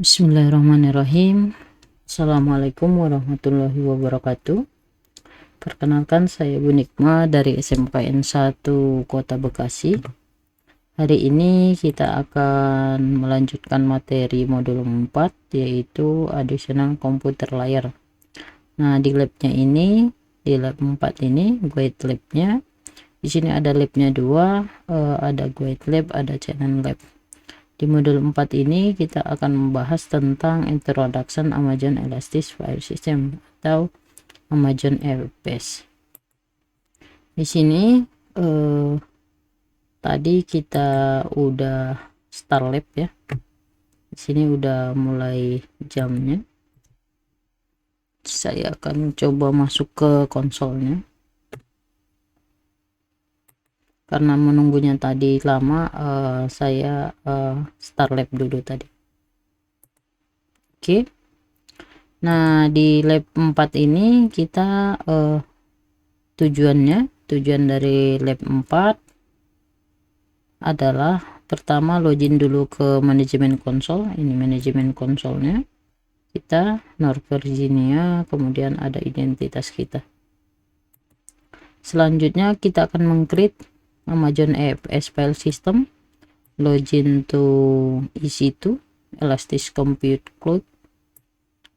Bismillahirrahmanirrahim. Assalamualaikum warahmatullahi wabarakatuh. Perkenalkan, saya Bu Nikma dari SMKN 1 Kota Bekasi. Hari ini kita akan melanjutkan materi modul 4, yaitu additional komputer layar. Nah, di labnya ini, di lab 4 ini, guide labnya, di sini ada labnya 2, ada guide lab, ada channel lab. Di modul 4 ini kita akan membahas tentang Introduction Amazon Elastic File System atau Amazon FBS. Di sini tadi kita udah start lab ya. Di sini udah mulai jamnya. Saya akan coba masuk ke konsolnya. Karena menunggunya tadi lama, saya start lab dulu tadi. Oke. Nah, di lab 4 ini kita tujuan dari lab 4 adalah pertama login dulu ke manajemen konsol. Ini manajemen konsolnya. Kita North Virginia, kemudian ada identitas kita. Selanjutnya kita akan meng-create Amazon FBS file system, login to EC2 Elastic Compute Cloud,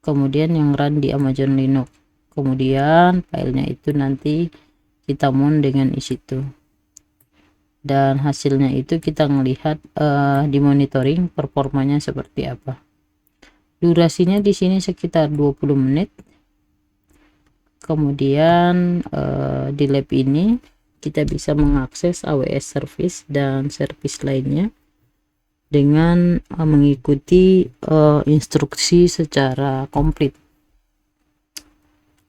kemudian yang run di Amazon Linux. Kemudian filenya itu nanti kita mount dengan EC2, dan hasilnya itu kita melihat di monitoring performanya seperti apa. Durasinya di sini sekitar 20 menit. Kemudian di lab ini kita bisa mengakses AWS service dan service lainnya dengan mengikuti instruksi secara komplit.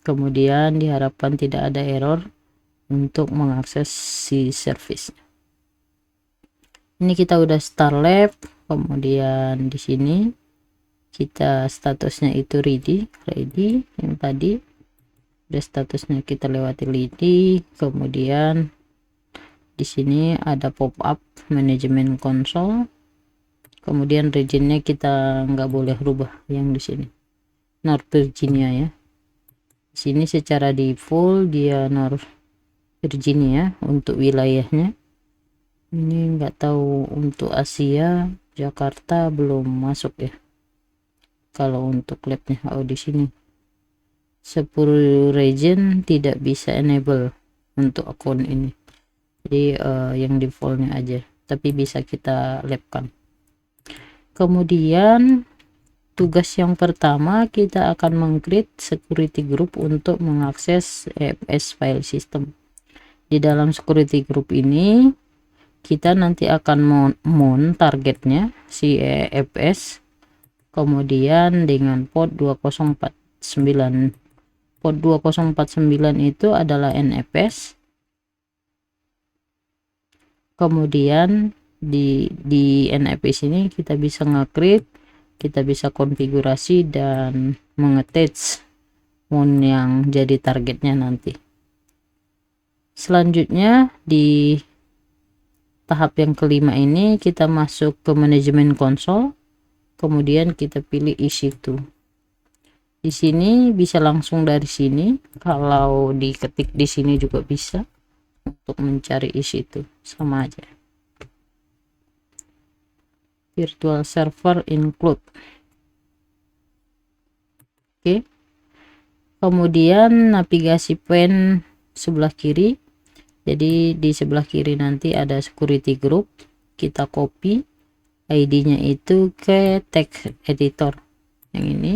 Kemudian diharapkan tidak ada error untuk mengakses si service. Ini kita udah start lab. Kemudian di sini kita statusnya itu ready yang tadi udah statusnya kita lewati ready. Kemudian di sini ada pop up manajemen konsol. Kemudian regionnya kita nggak boleh rubah yang di sini North Virginia ya. Di sini secara default dia North Virginia untuk wilayahnya. Ini nggak tahu untuk Asia, Jakarta belum masuk ya. Kalau untuk labnya, di sini 10 region tidak bisa enable untuk akun ini. Jadi yang defaultnya aja, tapi bisa kita labkan. Kemudian tugas yang pertama kita akan meng-create security group untuk mengakses FBS file system. Di dalam security group ini kita nanti akan mount targetnya si FBS, kemudian dengan port 2049. Port 2049 itu adalah NFS. Kemudian di NFS ini kita bisa nge-create, kita bisa konfigurasi dan mengattach mount yang jadi targetnya nanti. Selanjutnya di tahap yang kelima ini kita masuk ke manajemen konsol, kemudian kita pilih EC2. Di sini bisa langsung dari sini, kalau diketik di sini juga bisa untuk mencari EC2, sama aja. Virtual server include. Oke. Kemudian navigasi pane sebelah kiri. Jadi di sebelah kiri nanti ada security group, kita copy ID-nya itu ke text editor yang ini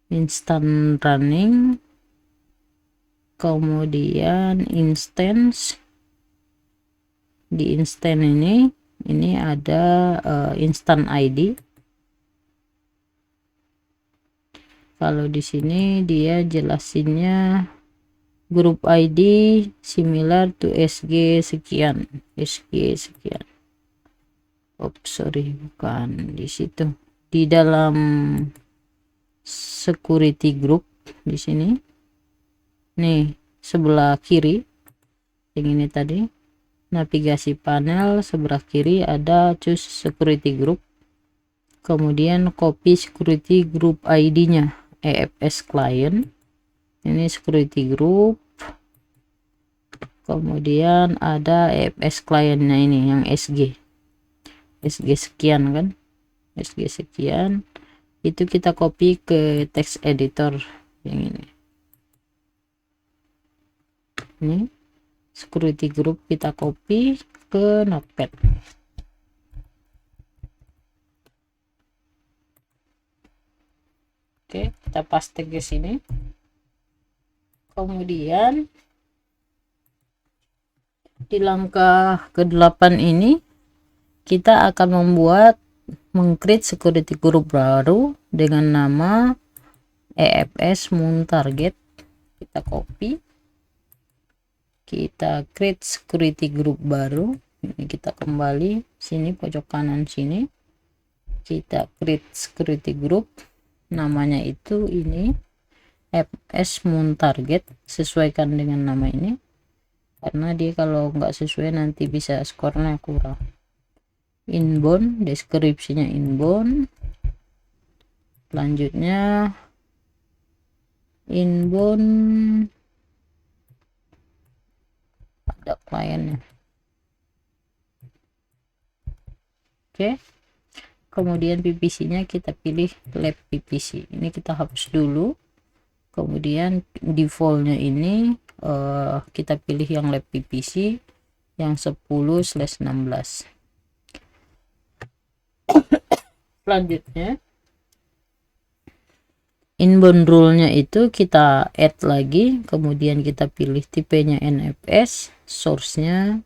instant running, kemudian instance. Di instant ini ada instant ID. Kalau di sini dia jelasinnya grup ID similar to SG sekian. Sorry, bukan di situ. Di dalam security group di sini. Nih, sebelah kiri. Yang ini tadi. navigasi panel sebelah kiri ada choose security group, kemudian copy security group ID-nya EFS client, ini security group, kemudian ada EFS client-nya ini yang SG sekian kan, SG sekian, itu kita copy ke text editor yang ini security group kita copy ke notepad. Oke, kita paste ke sini. Kemudian di langkah ke-8 ini kita akan mengcreate security group baru dengan nama EFS Moon Target. Kita copy, kita create security group baru. Ini kita kembali sini pojok kanan sini, kita create security group, namanya itu ini EFS Moon Target, sesuaikan dengan nama ini karena dia kalau nggak sesuai nanti bisa skornya kurang. Inbound, deskripsinya inbound, selanjutnya inbound ada kliennya. Oke, kemudian PPC nya kita pilih lab PPC, ini kita hapus dulu. Kemudian defaultnya ini kita pilih yang lab PPC yang 10/16. Selanjutnya inbound rule-nya itu kita add lagi, kemudian kita pilih tipenya NFS, source-nya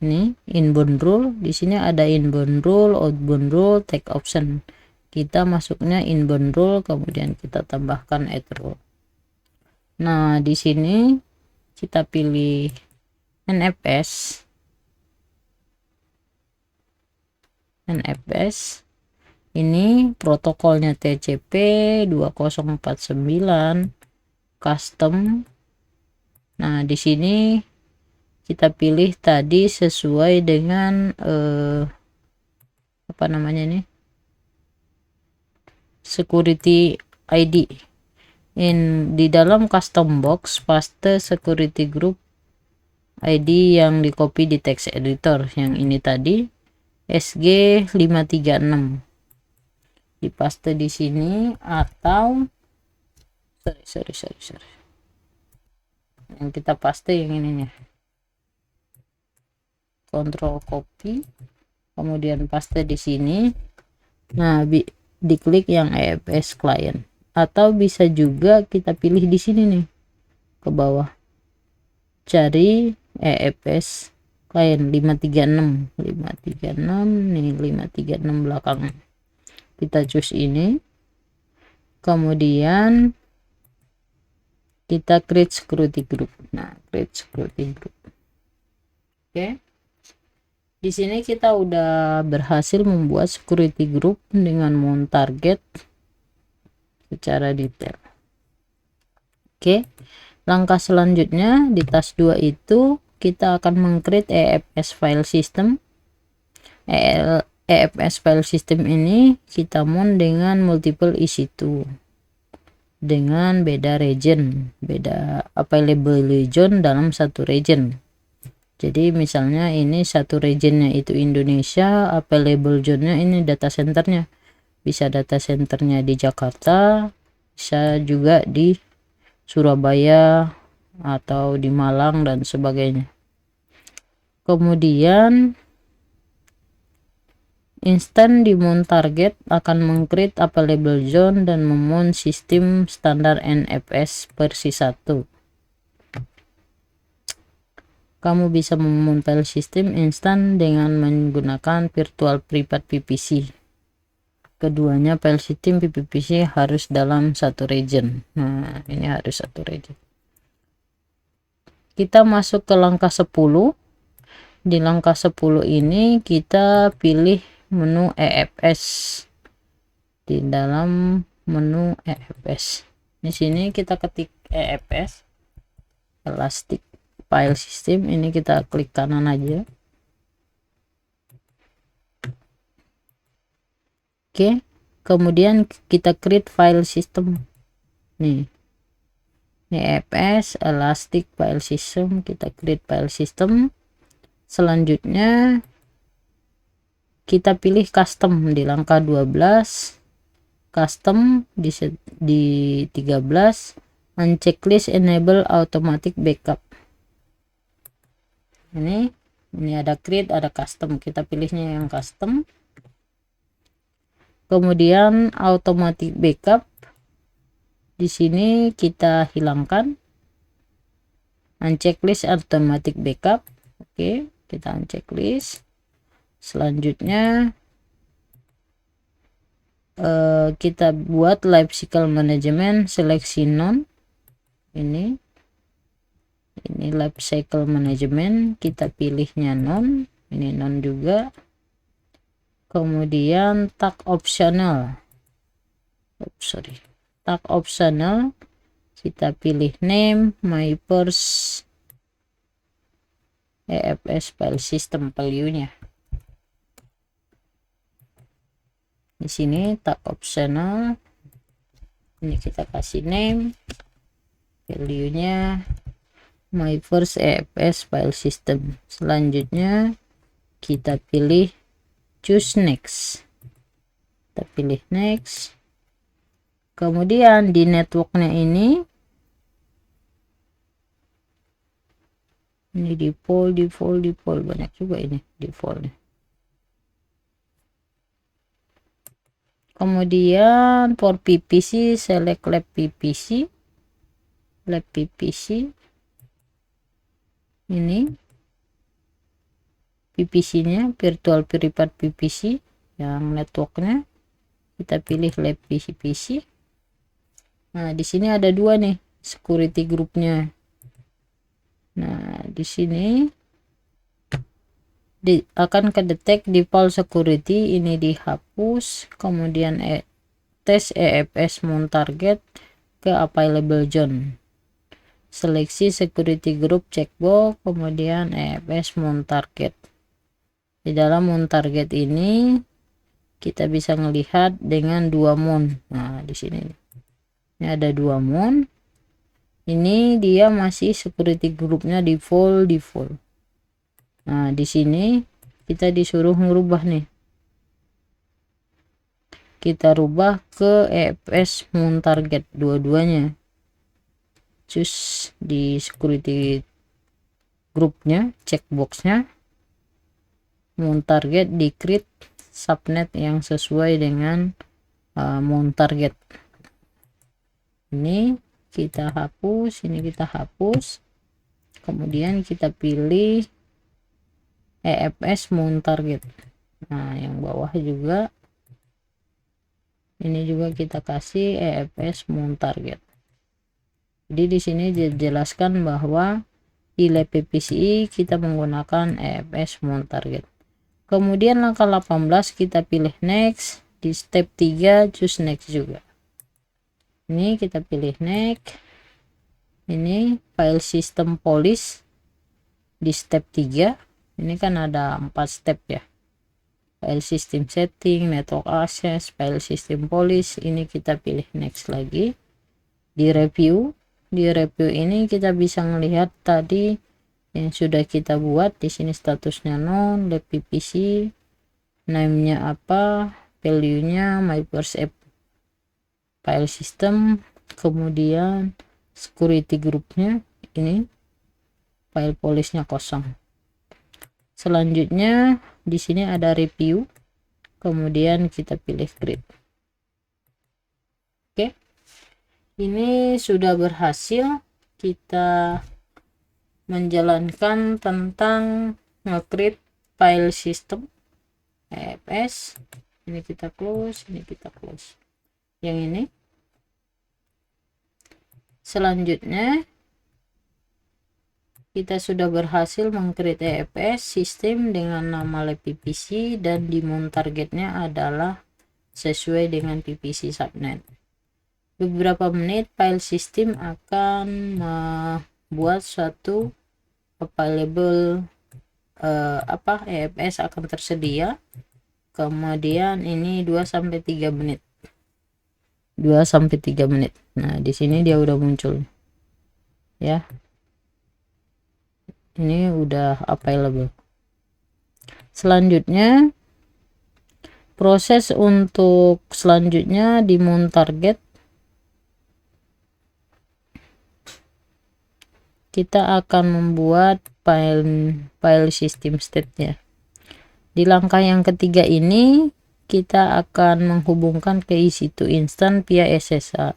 ini inbound rule. Di sini ada inbound rule, outbound rule, take option. Kita masuknya inbound rule, kemudian kita tambahkan add rule. Nah, di sini kita pilih NFS. Ini protokolnya TCP 2049 custom. Nah, di sini kita pilih tadi sesuai dengan apa namanya ini, security ID. Di dalam custom box paste security group ID yang di copy di text editor yang ini tadi SG536, dipaste di sini, atau sorry yang kita paste yang ininya, kontrol copy kemudian paste di sini. Nah, diklik yang EFS client, atau bisa juga kita pilih di sini nih ke bawah, cari EFS client 536 nih, 536 belakang, kita choose ini, kemudian kita create security group. Nah, create security group. Oke, di sini kita udah berhasil membuat security group dengan Moon Target secara detail. Oke, langkah selanjutnya di task 2 itu kita akan mengcreate EFS file system. EFS file system ini kita mount dengan multiple EC2 dengan beda region, beda available region dalam satu region. Jadi misalnya ini satu regionnya itu Indonesia, available zone-nya ini data centernya, bisa data centernya di Jakarta, bisa juga di Surabaya atau di Malang dan sebagainya. Kemudian instan di mount target akan mengcreate available zone dan memount sistem standar NFS versi 1. Kamu bisa memount file system instan dengan menggunakan virtual private PPC. Keduanya file system PPC harus dalam satu region. Nah, ini harus satu region. Kita masuk ke langkah 10. Di langkah 10 ini kita pilih menu EFS. Di dalam menu EFS, di sini kita ketik EFS elastic file system, ini kita klik kanan aja. Oke, kemudian kita create file system nih, EFS Elastic File System, kita create file system. Selanjutnya kita pilih custom di langkah 12, custom di 13, unchecklist enable automatic backup. Ini ada create, ada custom, kita pilihnya yang custom. Kemudian automatic backup di sini kita hilangkan, unchecklist automatic backup. Oke, kita unchecklist. Selanjutnya kita buat life cycle management, seleksi none. Ini life cycle management, kita pilihnya none, ini none juga. Kemudian tag optional, tag optional kita pilih name my first EFS file system value-nya. Di sini tag optional, ini kita kasih name, value-nya my first EFS file system. Selanjutnya kita pilih choose next, kita pilih next. Kemudian di networknya ini default banyak juga ini defaultnya. Kemudian for PPC select lab PPC, ini PPC nya virtual private PPC, yang networknya kita pilih lab PPC. Nah di sini ada dua nih security groupnya. Nah di sini akan kedetek default security, ini dihapus. Kemudian tes EFS mount target ke available zone, seleksi security group checkbox, kemudian EFS mount target. Di dalam mount target ini kita bisa melihat dengan dua mount. Nah di sini ini ada dua mount, ini dia masih security groupnya default. Nah di sini kita disuruh merubah nih, kita rubah ke EFS mount target dua-duanya. Choose di security groupnya, checkboxnya mount target, di create subnet yang sesuai dengan mount target. Ini kita hapus, ini kita hapus. Kemudian kita pilih EFS mount target. Nah yang bawah juga ini juga kita kasih EFS mount target. Jadi di sini dijelaskan bahwa di lab PPCI kita menggunakan EFS mount target. Kemudian langkah 18 kita pilih next, di step 3 choose next juga. Ini kita pilih next. Ini file system policy di step 3. Ini kan ada 4 step ya. File system setting, network access, file system policy. Ini kita pilih next lagi. Di review ini kita bisa melihat tadi yang sudah kita buat. Di sini statusnya non, lab PPC, name-nya apa, value-nya my first app file system, kemudian security groupnya ini file policy-nya kosong. Selanjutnya di sini ada review, kemudian kita pilih create. Oke, ini sudah berhasil kita menjalankan tentang nge-create file system EFS. Ini kita close, ini kita close. Yang ini selanjutnya kita sudah berhasil meng-create EFS sistem dengan nama lab PPC dan di mount targetnya adalah sesuai dengan PPC subnet. Beberapa menit file system akan membuat suatu available EFS akan tersedia. Kemudian ini 2-3 menit. 2-3 menit. Nah, di sini dia udah muncul. Ya. Ini udah available. Selanjutnya proses untuk selanjutnya di mount target, kita akan membuat file system state ya. Di langkah yang ketiga ini kita akan menghubungkan ke EC2 instant via SSH.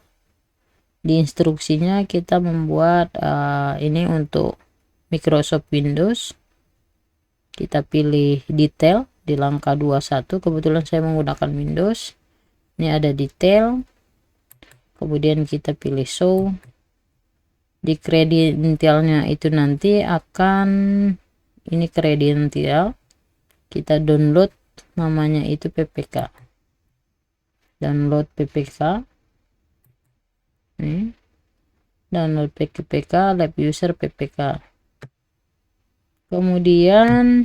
Di instruksinya kita membuat ini untuk Microsoft Windows. Kita pilih detail di langkah 21, kebetulan saya menggunakan Windows. Ini ada detail, kemudian kita pilih show. Di credentialnya itu nanti akan ini credential, kita download, namanya itu ppk, download ppk, nih download ppk lab user ppk. Kemudian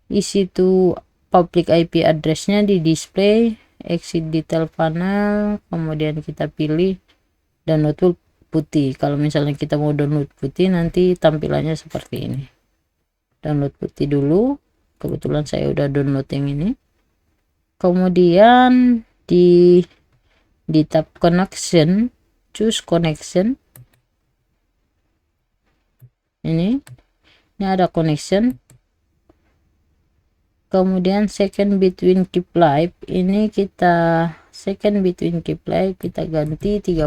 isi itu public IP addressnya di display, exit detail panel, kemudian kita pilih download putih. Kalau misalnya kita mau download putih, nanti tampilannya seperti ini. Download putih dulu, kebetulan saya udah download yang ini. Kemudian di tab connection, choose connection. Ini ada connection. Kemudian second between keep live, ini kita second between keep live kita ganti 30.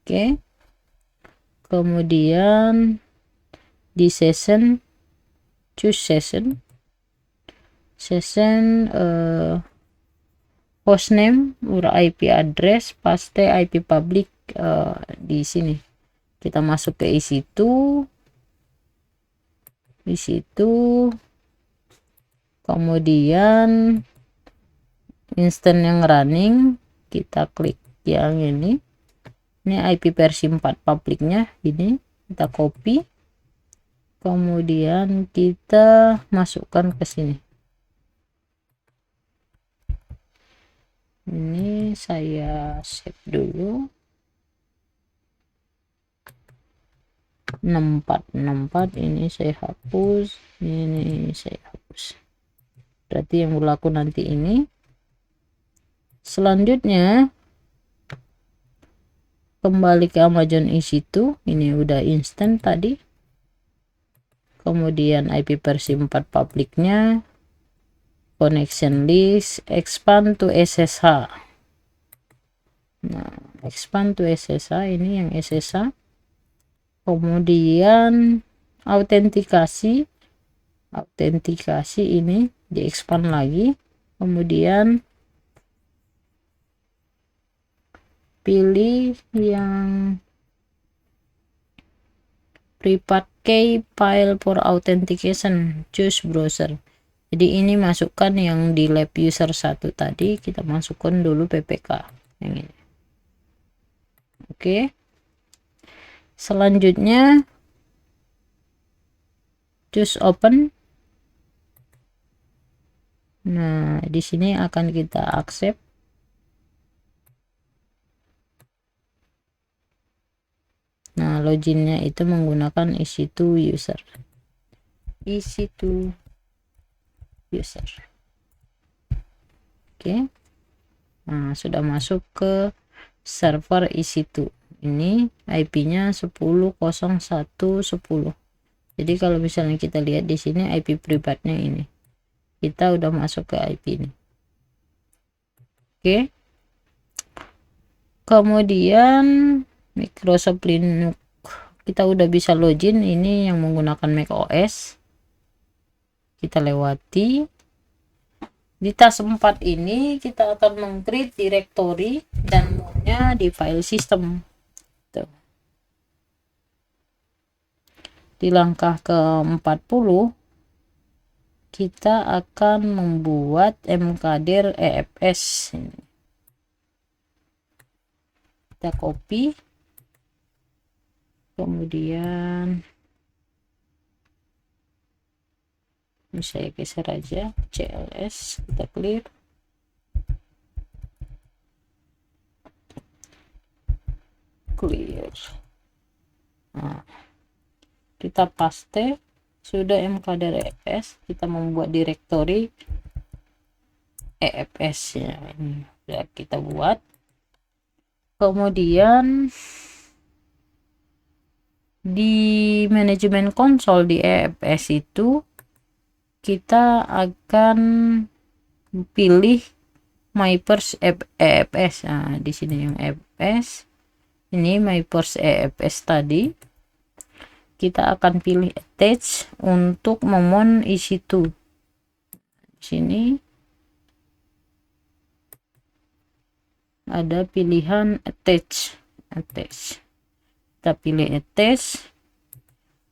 Oke. Kemudian di session, choose session hostname, IP address, paste IP public. Di sini kita masuk ke EC2, di situ kemudian instant yang running, kita klik yang ini IP versi 4 publiknya, ini kita copy, kemudian kita masukkan ke sini. Ini saya save dulu. 6464 ini saya hapus, ini saya hapus. Berarti yang berlaku nanti ini. Selanjutnya kembali ke Amazon EC2, ini udah instant tadi. Kemudian IP versi 4 publiknya, connection list, expand to SSH. Nah, expand to SSH, ini yang SSH. Kemudian autentikasi ini di expand lagi. Kemudian pilih yang private key file for authentication, choose browser. Jadi ini masukkan yang di lab user 1 tadi, kita masukkan dulu ppk yang ini. Oke. Selanjutnya choose open. Nah, di sini akan kita accept. Nah, loginnya itu menggunakan EC2 user. EC2 user. Oke. Nah, sudah masuk ke server EC2. Ini IP-nya 10.01.10. Jadi kalau misalnya kita lihat di sini IP privatnya ini. Kita udah masuk ke IP ini. Oke. Kemudian Microsoft Linux kita udah bisa login, ini yang menggunakan macOS. Kita lewati. Di task 4 ini kita akan meng-create directory dan maunya di file system. Tuh. Di langkah ke-40 kita akan membuat mkdir EFS. Kita copy, kemudian saya geser aja CLS, kita clear, nah, kita paste. Sudah mkdir.efs, kita membuat direktori EFS ya, ini sudah kita buat. Kemudian di manajemen konsol di EFS itu kita akan pilih my first EFS. Nah, di sini yang EFS ini my first EFS tadi, kita akan pilih attach untuk memon EC2. Di sini ada pilihan attach. Kita pilih attach.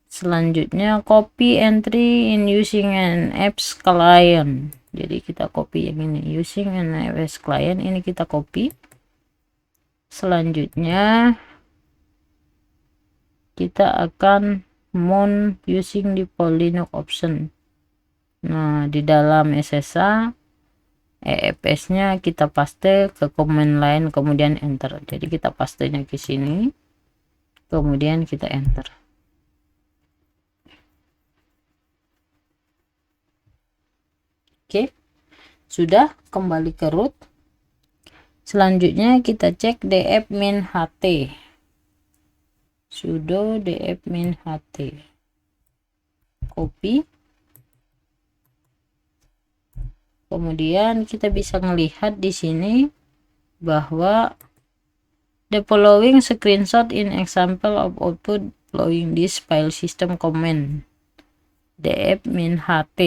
Selanjutnya copy entry in using an apps client. Jadi kita copy yang ini, using an apps client, ini kita copy. Selanjutnya kita akan mount using default Linux option. Nah, di dalam SSH EFS nya kita paste ke command line, kemudian enter. Jadi kita pastenya ke sini, kemudian kita enter. Oke, sudah kembali ke root. Selanjutnya kita cek df-ht, sudo df-ht, copy. Kemudian kita bisa melihat di sini bahwa the following screenshot in example of output following this file system command df-ht.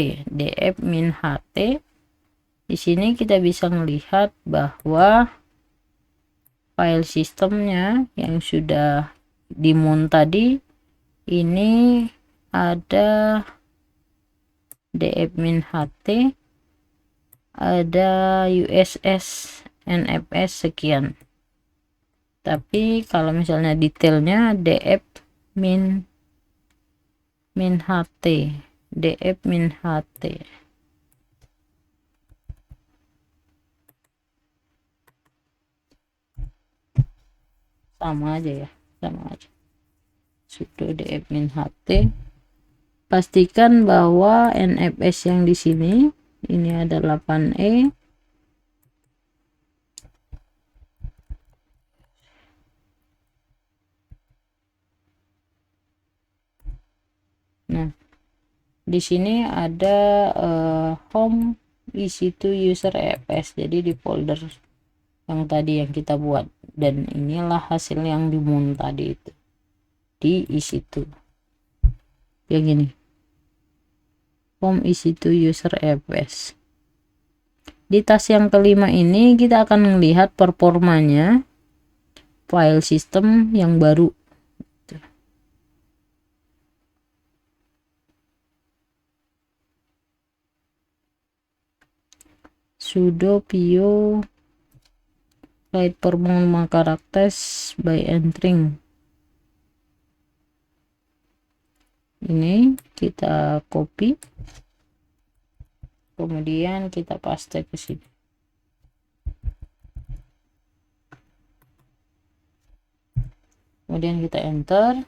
Di sini kita bisa melihat bahwa file sistemnya yang sudah dimount tadi ini ada df-ht, ada USS NFS sekian. Tapi kalau misalnya detailnya df-ht, sama aja ya, sudo df-ht. Pastikan bahwa NFS yang di sini ini ada 8E. Nah, di sini ada home EC2 user EFS, jadi di folder yang tadi yang kita buat, dan inilah hasil yang dimount tadi itu di EC2 yang ini, home EC2 user EFS. Di tas yang kelima ini kita akan melihat performanya file system yang baru. Sudo pio write performa characters by entering. Ini kita copy, kemudian kita paste ke sini. Kemudian kita enter.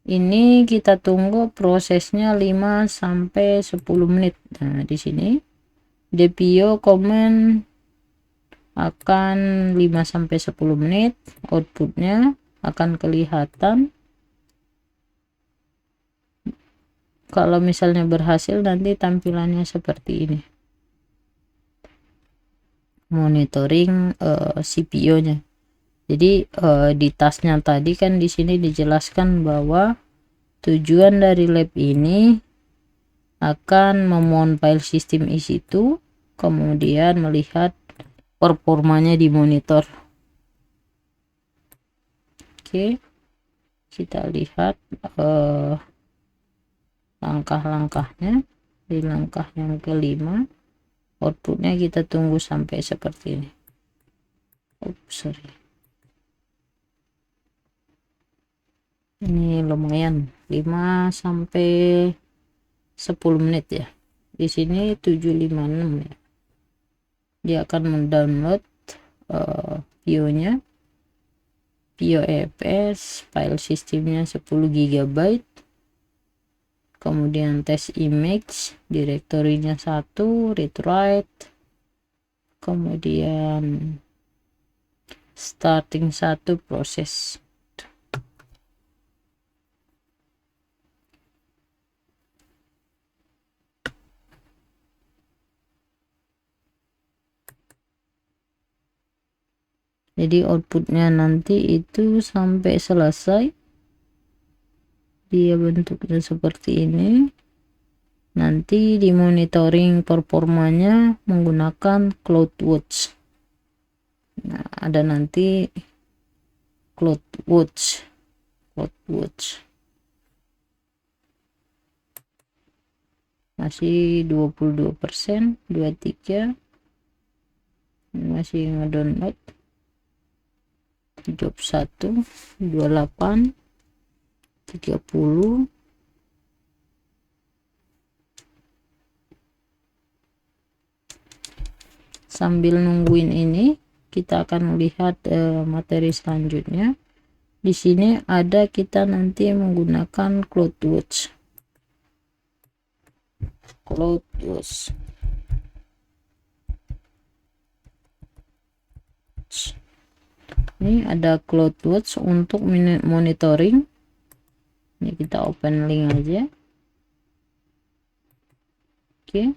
Ini kita tunggu prosesnya 5 sampai 10 menit. Nah, di sini dpio command akan 5 sampai 10 menit, outputnya akan kelihatan. Kalau misalnya berhasil, nanti tampilannya seperti ini. Monitoring CPU-nya. Jadi di tasnya tadi kan di sini dijelaskan bahwa tujuan dari lab ini akan memount file system EC2, kemudian melihat performanya di monitor. Oke, kita lihat langkah-langkahnya. Di langkah yang kelima, outputnya kita tunggu sampai seperti ini. Ini lumayan 5 sampai 10 menit ya. Di sini 756 ya. Dia akan mendownload videonya, video EFS, file sistemnya 10 GB, kemudian test image, direktorinya 1, read write, kemudian starting 1 proses. Jadi outputnya nanti itu sampai selesai dia bentuknya seperti ini. Nanti di monitoring performanya menggunakan CloudWatch. Nah, ada nanti CloudWatch masih 22%, 23 masih ngedownload. Job 1 28 30. Sambil nungguin ini kita akan lihat materi selanjutnya. Di sini ada kita nanti menggunakan CloudWatch. Ini ada CloudWatch untuk monitoring. Ini kita open link aja. Oke.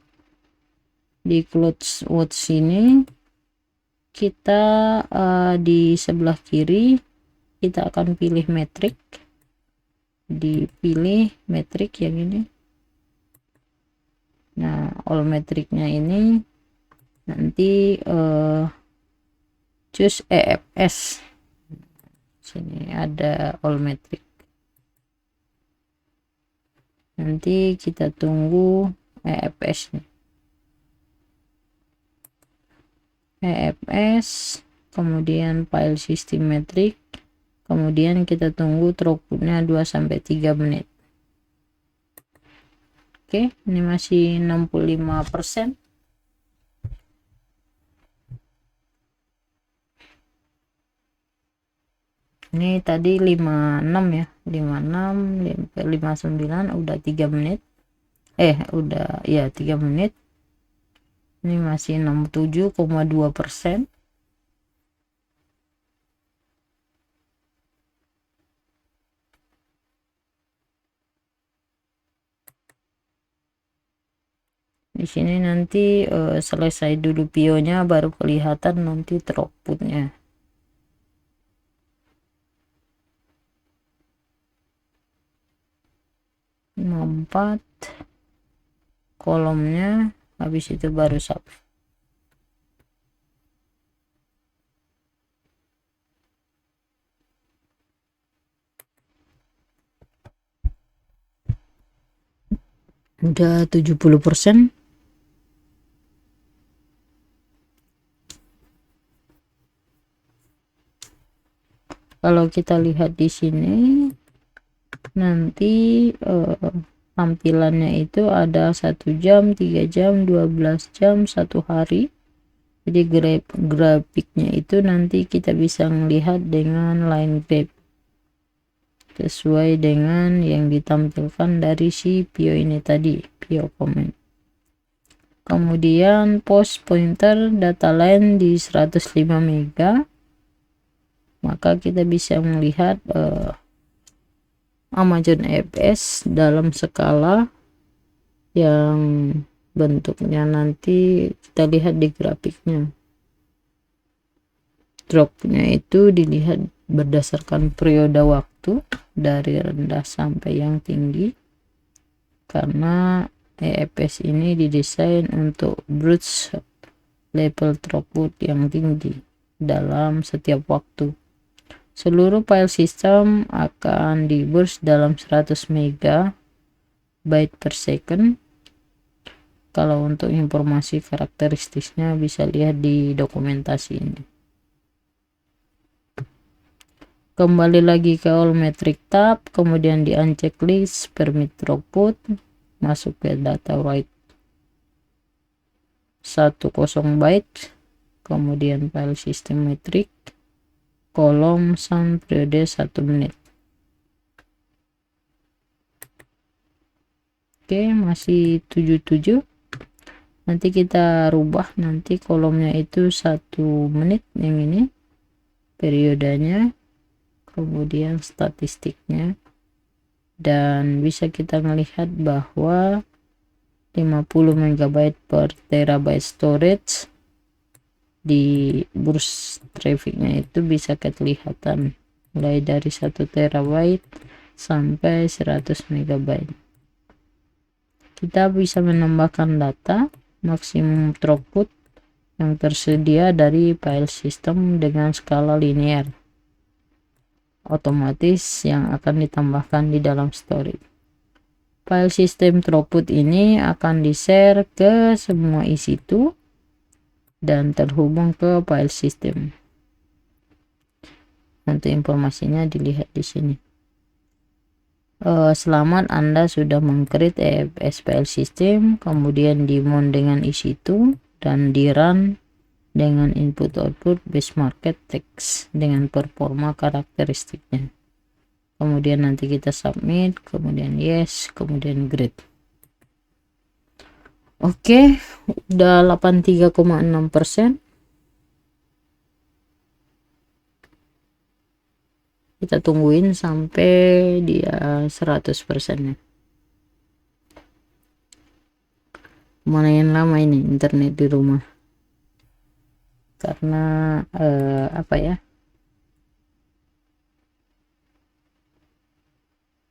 Di CloudWatch ini kita di sebelah kiri kita akan pilih metrik. Dipilih metrik yang ini. Nah, all metriknya ini nanti choose EFS. Sini ada all metric. Nanti kita tunggu EFS nih. EFS, kemudian file system metric, kemudian kita tunggu throughputnya 2-3 menit. Oke, ini masih 65%. Ini tadi 56 ya, 56 59 udah 3 menit. Udah ya 3 menit. Ini masih 67,2%. Di sini nanti selesai dulu videonya baru kelihatan nanti throughputnya. Empat kolomnya, habis itu baru sub. Udah 70%. Kalau kita lihat di sini nanti tampilannya itu ada 1 jam, 3 jam, 12 jam, 1 hari. Jadi grafiknya itu nanti kita bisa melihat dengan line graph sesuai dengan yang ditampilkan dari si video ini tadi, video comment. Kemudian post pointer data line di 105 mega, maka kita bisa melihat Amazon EFS dalam skala yang bentuknya nanti kita lihat di grafiknya. Dropnya itu dilihat berdasarkan periode waktu dari rendah sampai yang tinggi, karena EFS ini didesain untuk brute level throughput yang tinggi dalam setiap waktu. Seluruh file system akan di burst dalam 100 MB per second. Kalau untuk informasi karakteristiknya bisa lihat di dokumentasi ini. Kembali lagi ke all metric tab, kemudian di uncheck list permit throughput, masuk ke data write 10 byte, kemudian file system metric, kolom sound periode 1 menit. Oke, masih 77. Nanti kita rubah, nanti kolomnya itu 1 menit, yang ini periodenya, kemudian statistiknya, dan bisa kita melihat bahwa 50 MB per terabyte storage di burst trafficnya itu bisa kelihatan mulai dari 1 terabyte sampai 100 MB. Kita bisa menambahkan data maksimum throughput yang tersedia dari file system dengan skala linear otomatis yang akan ditambahkan di dalam storage. File system throughput ini akan di-share ke semua EC2 dan terhubung ke file system. Untuk informasinya dilihat di sini. Selamat, Anda sudah meng-create EFS file system, kemudian di-mount dengan EC2 dan di-run dengan input output base market text dengan performa karakteristiknya. Kemudian nanti kita submit, kemudian yes, kemudian grade. Oke, udah 83,6%. Kita tungguin sampai dia 100% ya. Lumayan lama ini internet di rumah. Karena apa ya?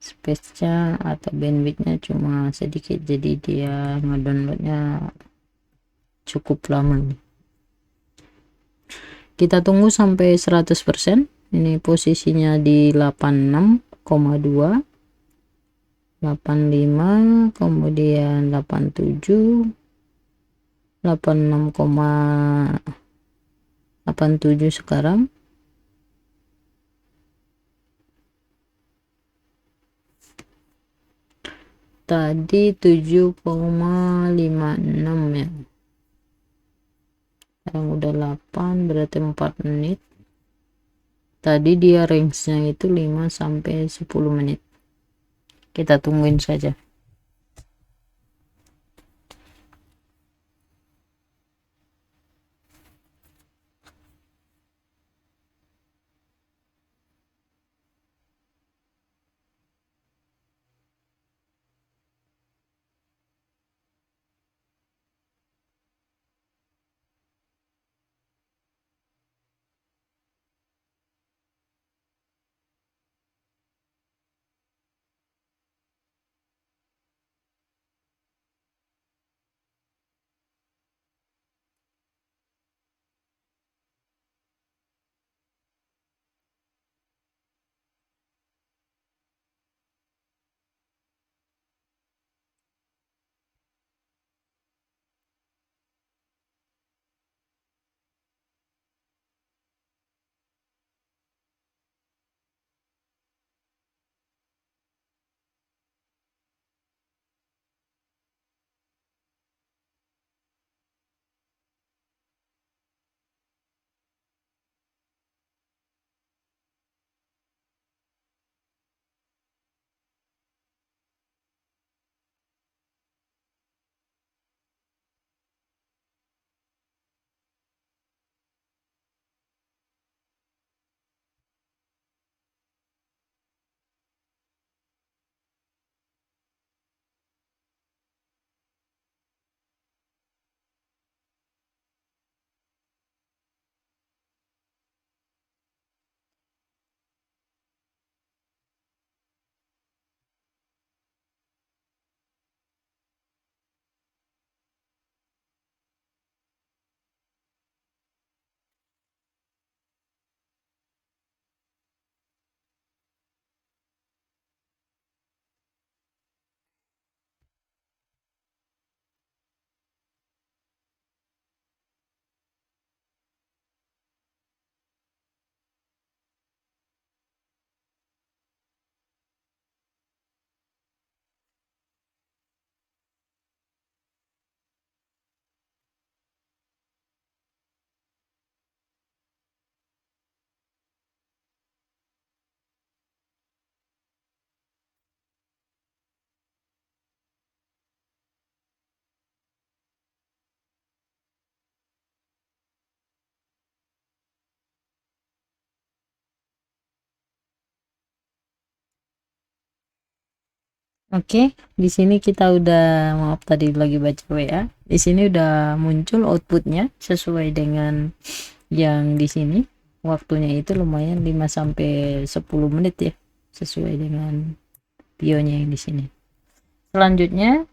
Space-nya atau bandwidth-nya cuma sedikit, jadi dia ngedownloadnya cukup lama. Kita tunggu sampai 100%. Ini posisinya di 86,2, 85, kemudian 87, 86,87 sekarang. Tadi 7,56 ya. Yang udah 8 berarti 4 menit. Tadi dia range-nya itu 5 sampai 10 menit. Kita tungguin saja. Oke, di sini kita udah, maaf tadi lagi baca WA. Di sini udah muncul outputnya sesuai dengan yang di sini. Waktunya itu lumayan 5 sampai 10 menit ya, sesuai dengan videonya yang di sini. Selanjutnya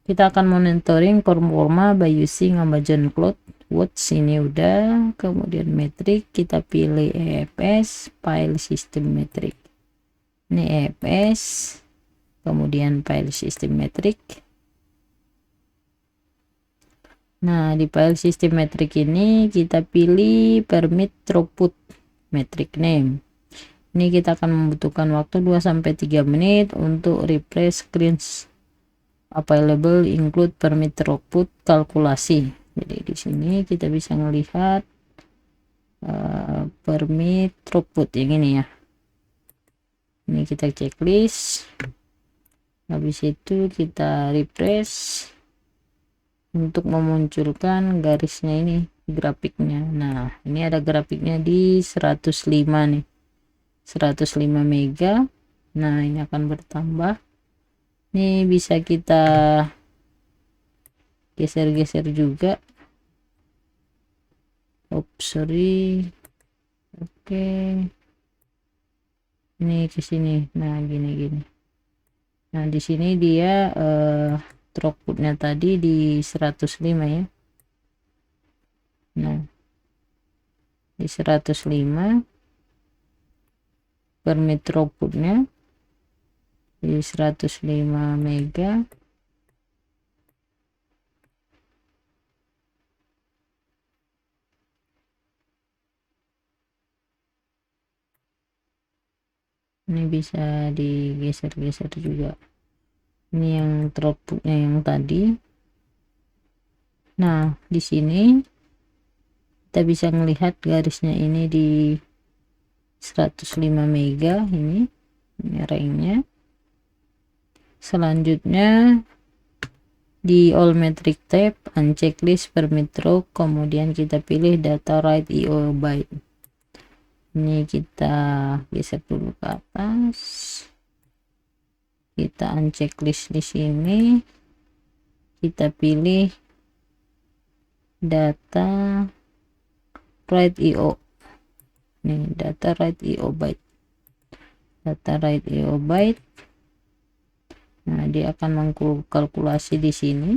kita akan monitoring performa by using Amazon Cloud Watch. Ini udah, kemudian metrik kita pilih EFS file system metric. Ini EFS, kemudian file system metric. Nah, di file system metric ini kita pilih permit throughput metric name. Ini kita akan membutuhkan waktu 2 sampai 3 menit untuk refresh screens available include permit throughput kalkulasi. Jadi di sini kita bisa melihat permit throughput yang ini ya. Ini kita checklist. Habis itu kita refresh untuk memunculkan garisnya ini, grafiknya. Nah, ini ada grafiknya di 105 nih. 105 mega. Nah, ini akan bertambah. Ini bisa kita geser-geser juga. Sorry. Oke. Ini ke sini. Nah, gini. Nah, di sini dia throughputnya tadi di 105 ya. Nah, di 105 permit throughputnya di 105 mega. Ini bisa digeser-geser juga. Ini yang throughputnya yang tadi. Nah, di sini kita bisa melihat garisnya ini di 105 mega ini ranknya. Selanjutnya di all metric tab unchecklist permit through, kemudian kita pilih data write IO byte. Ini kita geser dulu ke atas, kita unchecklist di sini, kita pilih data write IO. Nih, data write IO byte. Data write IO byte. Nah, dia akan mengkalkulasi di sini.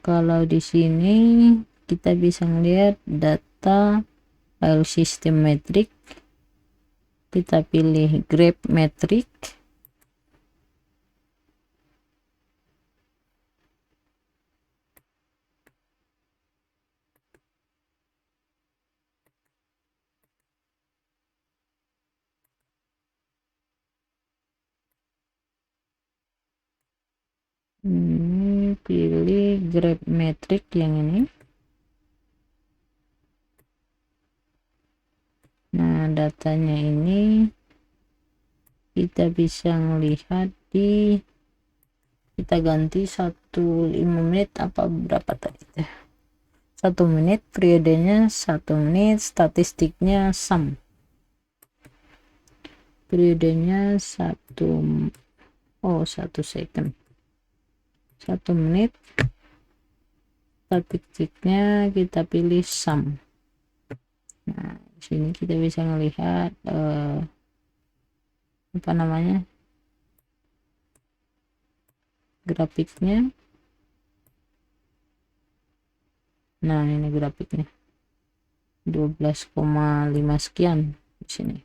Kalau di sini kita bisa melihat data file system metric, kita pilih grab metric. Ini pilih grab metric yang ini. Nah, datanya ini kita bisa melihat di, kita ganti 15 menit apa berapa tadi ya, 1 menit, periodenya 1 menit, statistiknya sum, periodenya 1 second, 1 menit, statistiknya kita pilih sum. Nah, di sini kita bisa melihat apa namanya, grafiknya. Nah, ini grafiknya 12,5 sekian di sini.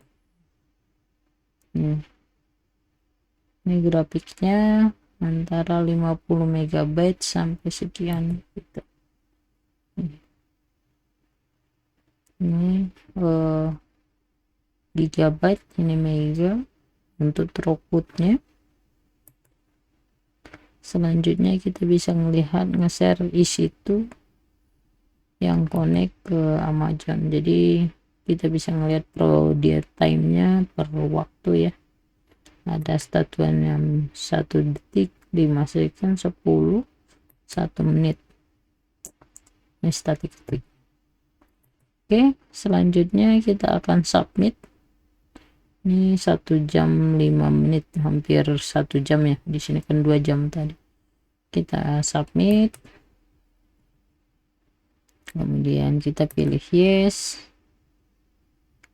Ini grafiknya antara 50 megabyte sampai sekian gitu. Ini gigabyte, ini mega untuk throughputnya. Selanjutnya kita bisa melihat nge-share isi itu yang connect ke Amazon, jadi kita bisa melihat period time-nya per waktu ya. Ada satuannya 1 detik, 5 second, 10, 1 menit. Ini statistik. Oke, selanjutnya kita akan submit. Ini 1 jam 5 menit, hampir 1 jam ya. Di sini kan 2 jam tadi. Kita submit, kemudian kita pilih yes,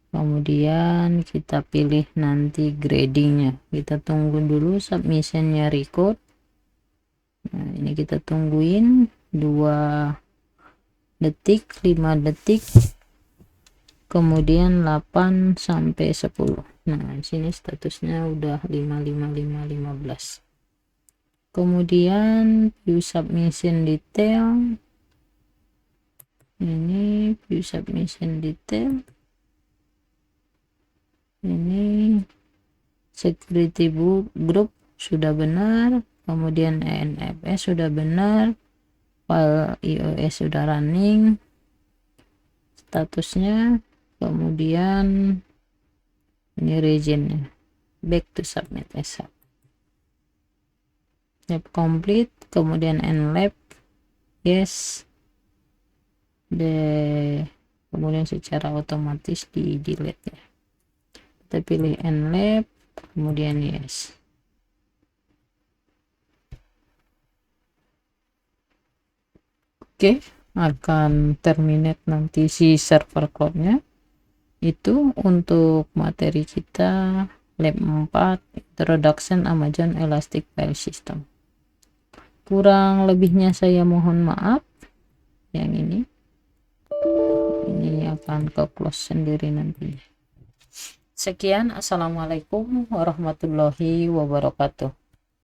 kemudian kita pilih nanti gradingnya. Kita tunggu dulu submissionnya record. Nah, ini kita tungguin 2 detik, 5 detik, kemudian 8 sampai 10. Nah, sini statusnya udah 55515. Kemudian view submission detail. Ini view submission detail. Ini security group sudah benar, kemudian ENFS sudah benar, file iOS sudah running statusnya, kemudian ini regionnya, back to submit ASAP. Lab complete, kemudian end lab yes, kemudian secara otomatis di delete ya. Kita pilih end lab, kemudian yes. Oke, akan terminate nanti si server cloudnya. Itu untuk materi kita lab 4 introduction Amazon Elastic File System. Kurang lebihnya saya mohon maaf. Yang ini akan ke close sendiri nantinya. Sekian, assalamualaikum warahmatullahi wabarakatuh.